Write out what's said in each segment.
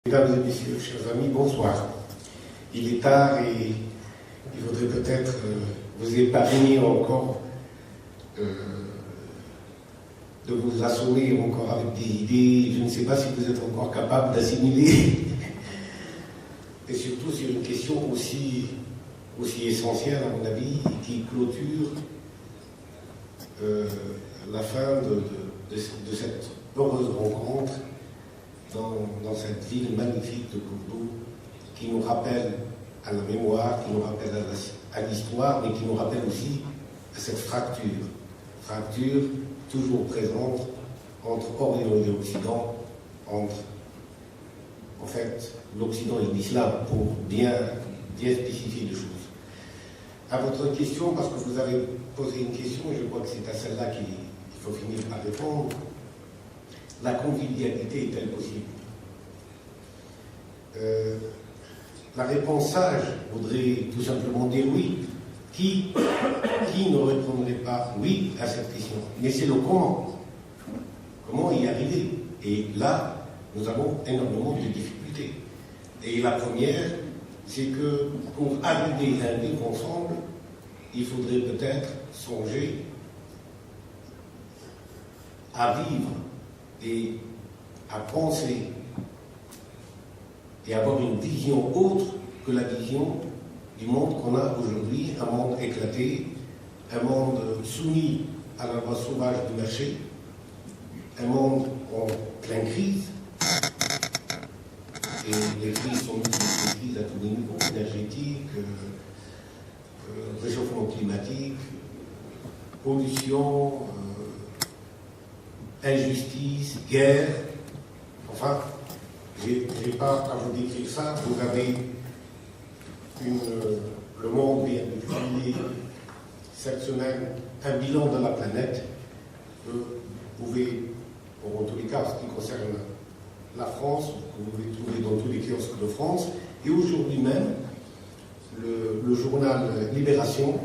Mesdames et messieurs, chers amis, bonsoir. Il est tard et il faudrait peut-être vous épargner encore de vous assommer encore avec des idées. Je ne sais pas si vous êtes encore capable d'assimiler. Et surtout sur une question aussi essentielle, à mon avis, qui clôture la fin de cette heureuse rencontre dans cette ville magnifique de Bordeaux, qui nous rappelle à la mémoire, qui nous rappelle à l'histoire, mais qui nous rappelle aussi à cette fracture toujours présente entre Orient et Occident, entre en fait l'Occident et l'Islam, pour bien spécifier les choses. À votre question, parce que vous avez posé une question, et je crois que c'est à celle-là qu'il faut finir par répondre, la convivialité est-elle possible? La réponse sage voudrait tout simplement dire oui. Qui ne répondrait pas oui à cette question? Mais c'est le comment. Comment y arriver? Et là, nous avons énormément de difficultés. Et la première, c'est que pour arriver à vivre ensemble, il faudrait peut-être songer à vivre et à penser et avoir une vision autre que la vision du monde qu'on a aujourd'hui, un monde éclaté, un monde soumis à la loi sauvage du marché, un monde en pleine crise. Et les crises sont multiples, les crises à tous les niveaux, énergétiques, réchauffement climatique, pollution, injustice, guerre. Enfin, je n'ai pas à vous décrire ça. Vous avez le monde vient de publier cette semaine un bilan de la planète. Vous pouvez, en tous les cas, ce qui concerne la France, vous pouvez trouver dans tous les kiosques de France. Et aujourd'hui même, le journal Libération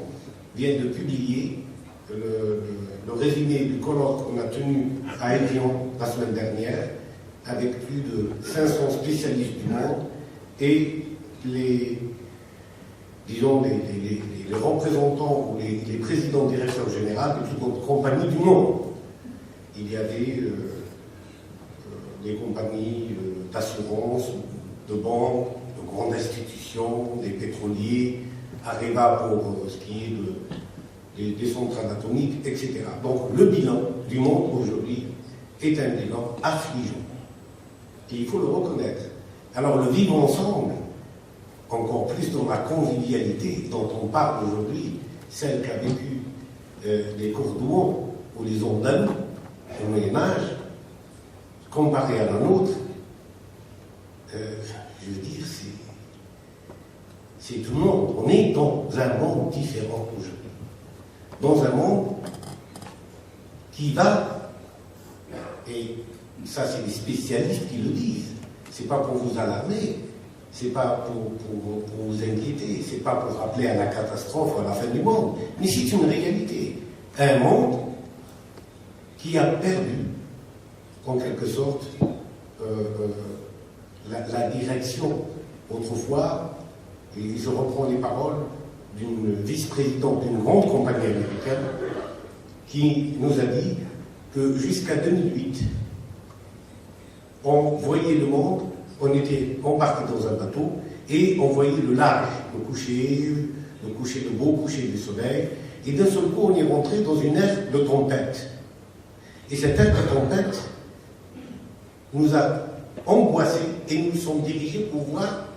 vient de publier le résumé du colloque qu'on a tenu à Évian la semaine dernière, avec plus de 500 spécialistes du monde et les représentants ou les présidents directeurs généraux de toutes les compagnies du monde. Il y avait des compagnies d'assurance, de banques, de grandes institutions, des pétroliers, Areva pour ce qui est des centrales atomiques, etc. Donc le bilan du monde aujourd'hui est un bilan affligeant. Et il faut le reconnaître. Alors le vivre ensemble, encore plus dans la convivialité dont on parle aujourd'hui, celle qu'a vécu les Courdouans ou les Andalous au Moyen-Âge, comparée à la nôtre, je veux dire, c'est tout le monde. On est dans un monde différent aujourd'hui. Dans un monde qui va, et ça c'est les spécialistes qui le disent, c'est pas pour vous alarmer, c'est pas pour vous inquiéter, c'est pas pour rappeler à la catastrophe ou à la fin du monde, mais c'est une réalité. Un monde qui a perdu, en quelque sorte, la direction. Autrefois, et je reprends les paroles d'une vice-présidente d'une grande compagnie américaine qui nous a dit que jusqu'à 2008, on voyait le monde, on partait dans un bateau et on voyait le large, le beau coucher du soleil, et d'un seul coup on est rentré dans une ère de tempête. Et cette ère de tempête nous a angoissés et nous sommes dirigés pour voir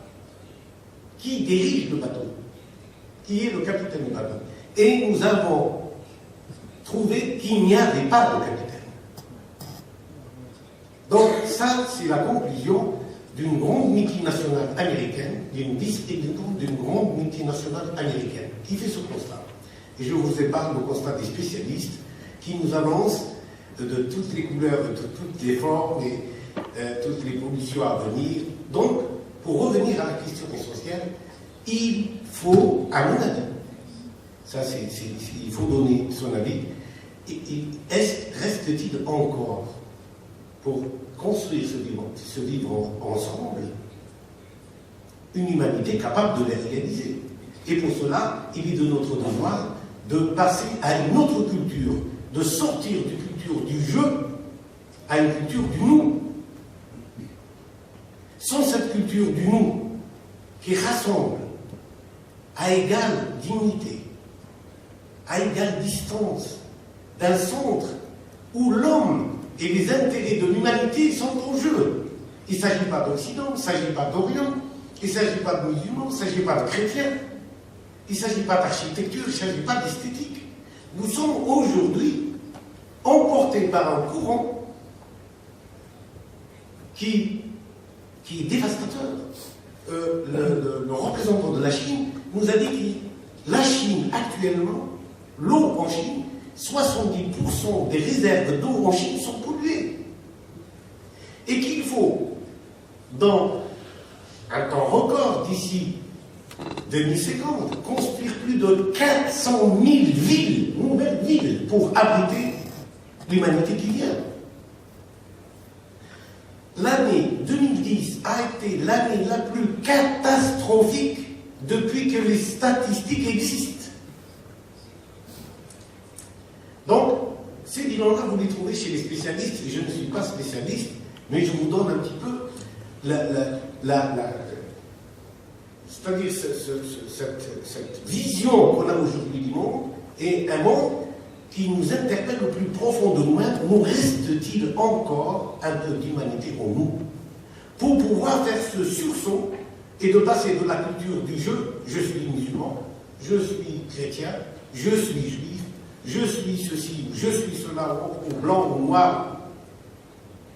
qui dirige le bateau, qui est le capitaine du bateau. Et nous avons trouvé qu'il n'y avait pas de capitaine. Donc ça, c'est la conclusion d'une grande multinationale américaine, d'une vice-présidente d'une grande multinationale américaine, qui fait ce constat. Et je vous épargne le constat des spécialistes qui nous avancent de toutes les couleurs, de toutes les formes et toutes les pollutions à venir. Donc, pour revenir à la question essentielle, il faut, à mon avis, ça il faut donner son avis, reste-t-il encore pour construire ce vivre ensemble, une humanité capable de les réaliser. Et pour cela, il est de notre devoir de passer à une autre culture, de sortir d'une culture du jeu à une culture du nous. Sans cette culture du nous qui rassemble à égale dignité, à égale distance, d'un centre où l'homme et les intérêts de l'humanité sont en jeu. Il ne s'agit pas d'Occident, il ne s'agit pas d'Orient, il ne s'agit pas de musulmans, il ne s'agit pas de chrétiens, il ne s'agit pas d'architecture, il ne s'agit pas d'esthétique. Nous sommes aujourd'hui emportés par un courant qui est dévastateur. Le représentant de la Chine nous a dit que la Chine, actuellement, l'eau en Chine, 70% des réserves d'eau en Chine sont polluées. Et qu'il faut, dans un temps record d'ici 2050, construire plus de 400 000 villes, nouvelles villes, pour abriter l'humanité qui vient. L'année 2010 a été l'année la plus catastrophique depuis que les statistiques existent. Donc, ces bilans-là, vous les trouvez chez les spécialistes, et je ne suis pas spécialiste, mais je vous donne un petit peu c'est-à-dire cette vision qu'on a aujourd'hui du monde, est un monde qui nous interpelle le plus profond de nous-mêmes. Nous reste-t-il encore un peu d'humanité en nous pour pouvoir faire ce sursaut et de passer de la culture du jeu, je suis musulman, je suis chrétien, je suis juif, je suis ceci, je suis cela, ou blanc ou noir,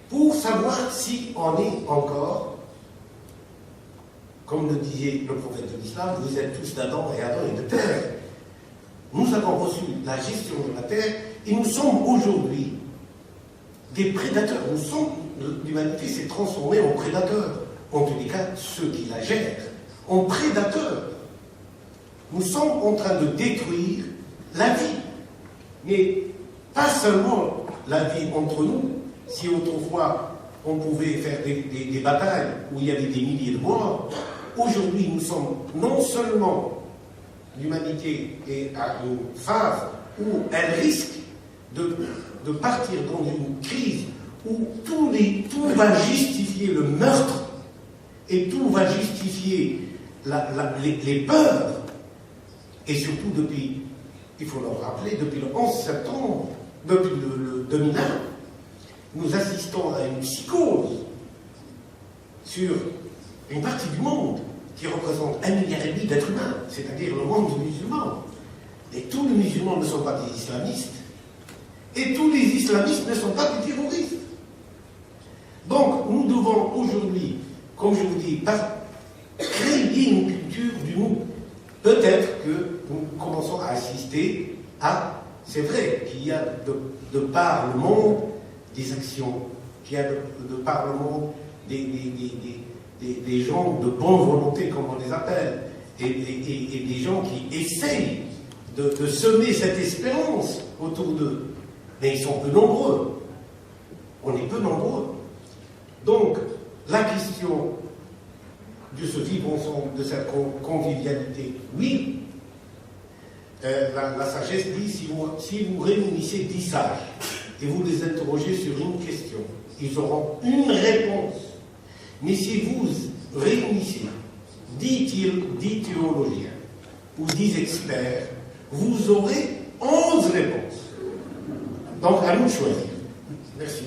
pour savoir si on est encore, comme le disait le prophète de l'islam, vous êtes tous d'Adam et de terre. Nous avons reçu la gestion de la terre et nous sommes aujourd'hui des prédateurs. L'humanité s'est transformée en prédateur. En tous les cas, ceux qui la gèrent, en prédateurs. Nous sommes en train de détruire la vie. Mais pas seulement la vie entre nous. Si autrefois on pouvait faire des batailles où il y avait des milliers de morts, aujourd'hui nous sommes non seulement, l'humanité est à une phase où elle risque de partir dans une crise où tout va justifier le meurtre et tout va justifier les peurs, et surtout depuis, il faut le rappeler, depuis le 11 septembre, depuis le 2001, nous assistons à une psychose sur une partie du monde qui représente 1,5 milliard d'êtres humains, c'est-à-dire le monde musulman. Et tous les musulmans ne sont pas des islamistes, et tous les islamistes ne sont pas des terroristes. Donc, nous devons aujourd'hui, comme je vous dis, créer une culture du nous. Peut-être que nous commençons à assister à... C'est vrai qu'il y a de par le monde des actions, qu'il y a de par le monde des gens de bonne volonté, comme on les appelle, et des gens qui essayent de semer cette espérance autour d'eux. Mais ils sont peu nombreux. On est peu nombreux. Donc, la question de ce vivre ensemble, de cette convivialité, oui, la sagesse dit, si vous réunissez 10 sages et vous les interrogez sur une question, ils auront une réponse. Mais si vous réunissez 10 théologiens ou 10 experts, vous aurez 11 réponses. Donc, à nous de choisir. Merci.